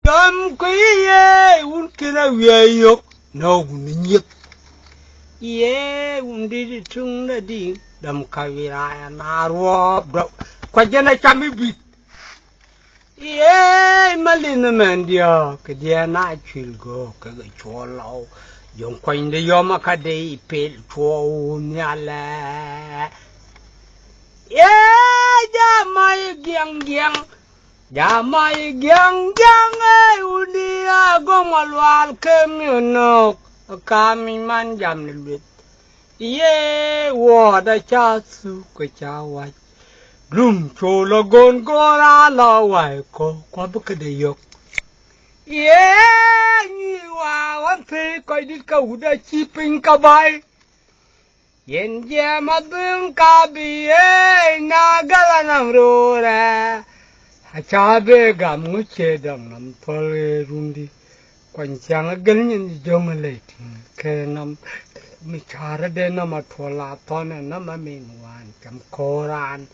Tam kuye unkina wiyayok na uninyek. Ye undidi tungna di dam kawiraya narwa bro. Kwa jana chami bit. Ye malina mandia kadia na chilgo kaga cholau. Yung kwa inde yoma kade ipel chou nyala. Ye jamai giang giang. Jamai giang giang udi agong alwal kemyonok. Kami man jam nilut. Ye wada chasu ka chawat. Lum chola gon gora la wai ko kwa bukade yok. Ye ni wa wan pe ko dit ka uda chipin ka bai. Yen je madum ka bi na gala nam rora. Chabe gam nguche dam nam tole rundi. Quan chàng gần như giống lệ cái năm mi chả đến năm mà thua là ton năm mà mình hoàn chấm Koran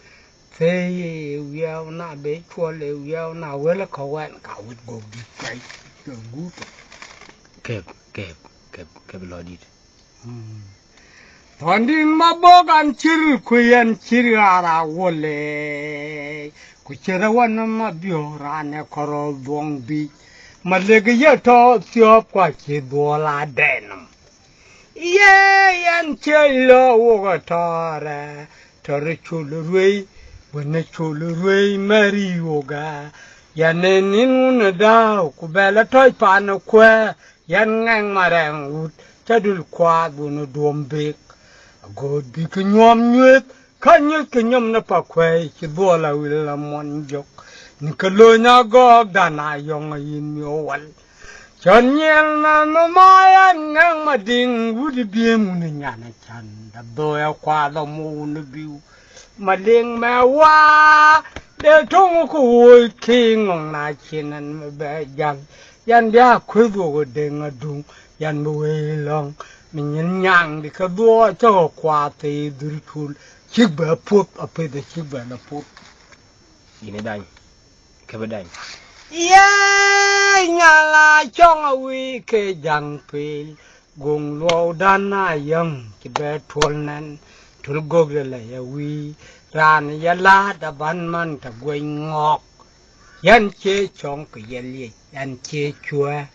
thế yêu na bé chua lệ yêu na với là khó quen cả với gồm đi cái đường ngút kẹp lo đi thằng đi mà bố gan chir kuyen chir ara wole kuchera wana mà biểu ra nè koro duong bi mà lê cái giờ thọ siêu quá chỉ đùa là đèn ye yan chơi lo wo thọ ra thọ rồi chulu ruồi bên chulu ruồi mari yoga yan nên nín đau cô bé là thôi pan quê yan ngang mà rèn út cho đul qua buồn đuông bệt god bị cái nhom nhuyết khá nhuyết cái nhom nó pa quê chỉ đùa là will mòn dọc Nikolai Nagog dana yong yin miowal. Chan yen na no maya ngang mading would be a munana chan. The boy qua the moon view. Mading mewa. The tongue king on Nachin and Bajan. Yan dia quiver ding a doom. Yan way long. Minion yang the cabo to quate durtul. Chigba put up with the chigba and a put. In a dime. Kabadai. Ye nyala chong a we ke jang pil gung lo dana yang ki be tolnan tul gogle ya we ran ya la da ban man ta gwe ngok yan che chong ke ye yan che chua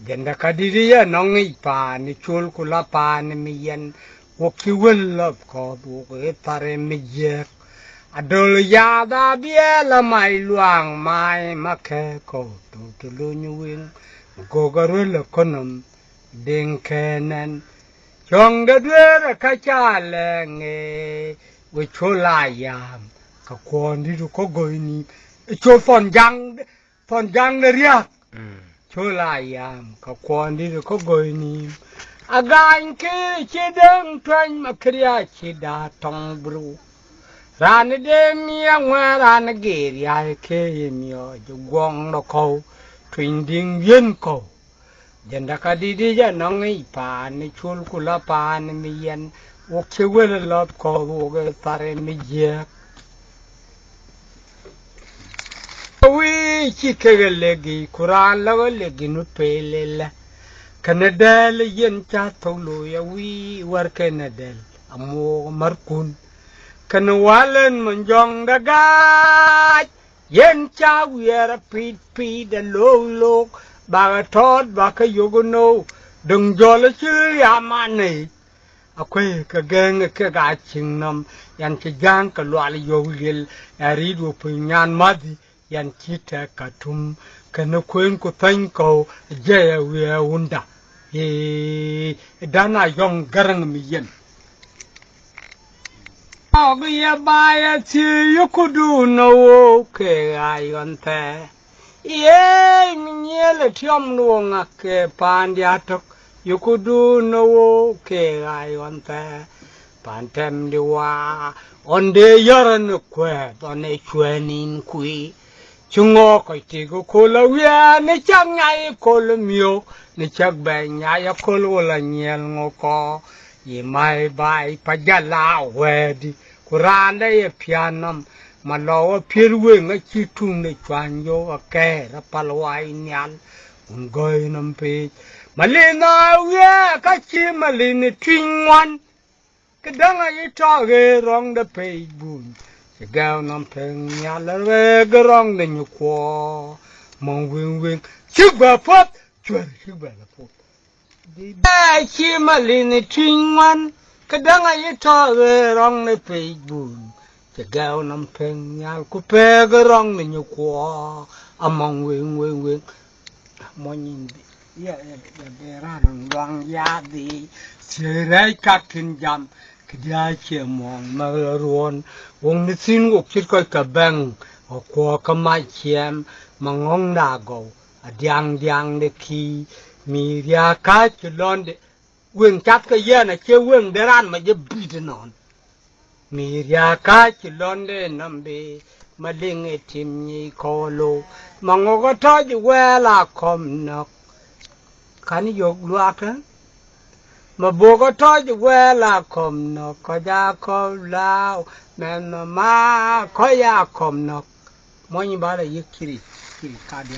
genda kadiri ya nong i pa ni chul kula pa ni mi yan wo ki wel love ko bu ke tare mi ye Adol ya da bia la mai luang mai make ko to lu nyuing go garul konom ding kenen chong da dwer ka cha le nge we chola yam ka kon di ko goini cho fon jang ne ria chola yam ka kon di ko goini agan ke chedang twan makria cheda tong bru Ran de mia ran geri ai ke mio ju gong no ko twin ding yen ko jenda ka di ja nong i pa ni chul kula pa ni mi yen wo che wel lot ko wo ge tare mi je wi chi ke legi kuran la legi nu pelel kanadal yen cha to lo ya wi war kanadal amo markun Kanwalan manjong dagat yen cha wiera pit da lo ba thod ba ka yogono đừng jol chứ yamane akwe ka geng ka ga chingnam yan chi jang ka lwal yogil ari do punyan madi yan chita katum kana kwen ko tan ko je we unda dana yong garang mi yen Ogya baya ti yukudu no ke ayonte. Ye minyele tiom luonga ke pandiatok yukudu no ke ayonte. Pantem diwa onde yaran kwe one chwenin kui. Chungo ko tigo kola wia ne changay kola mio ne chagbe nyaya kola la nyel ngoko. Ye mai bai pajala wedi kuranda ye pianam mà lo phiêu quên cái chi tung để toàn vô cái kẻ ra palwai nhàn un gọi nằm pe mà lên nào ya cái chi mà lên chuyên ngoan cái đó ngay cho cái rong để pe bùn cái gạo nằm pe nhàn là cái rong để nhục qua mong quên chiếc bà phốt chuẩn chiếc bà là phốt cái chi mà lên chuyên ngoan cái đó ngay cho cái rong để pe bùn cái gạo nằm pe nhàn cứ pe cái rong để nhục qua among quên mọi nhìn ya bera nang luang ya di serai kakin jam kdia che mong ma ruon wong ni sin ngok chit ko ka bang o ko ka mai chem mangong da go adyang dyang de ki mi ya ka chlon de wen chat ka ya na che wen de ran ma je bi de non mi ya ka chlon de nambe ma ding e tim ni ko lo mango ko ta ji wela kom nok kan yok luak mà bố có trói thì quê là khom nó có da có lao men mà có ya khom nó mỗi như bà là yết kiri kiri cả đi